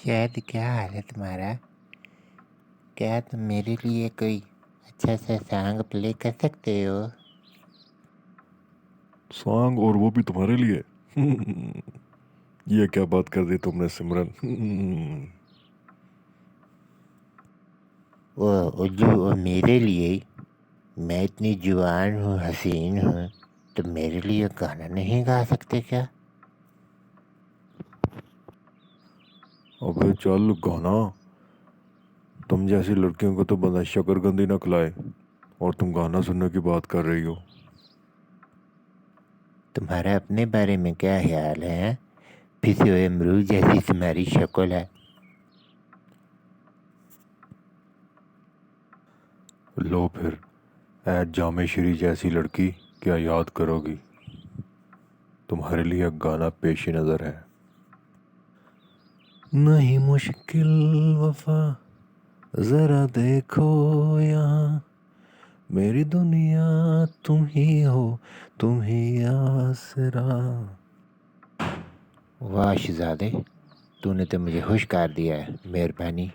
शायद, क्या हाल है तुम्हारा? क्या तुम मेरे लिए कोई अच्छा सा सॉन्ग प्ले कर सकते हो? सॉन्ग, और वो भी तुम्हारे लिए? ये क्या बात कर दी तुमने सिमरन? वो मेरे लिए? मैं इतनी जवान हूँ, हसीन हूँ, तो मेरे लिए गाना नहीं गा सकते क्या? अबे चल गाना। तुम जैसी लड़कियों को तो बंदा शकरकंदी ना खिलाए, और तुम गाना सुनने की बात कर रही हो। तुम्हारा अपने बारे में क्या ख्याल है? पिसे हुए अमरूद जैसी तुम्हारी शक्ल है। लो फिर, ऐ जामे श्री जैसी लड़की, क्या याद करोगी? तुम्हारे लिए गाना पेश नजर है। नहीं मुश्किल वफा, जरा देखो यहाँ, मेरी दुनिया तुम ही हो, तुम ही आसरा। वाह शहजादे, तूने तो मुझे खुश कर दिया है। मेहरबानी।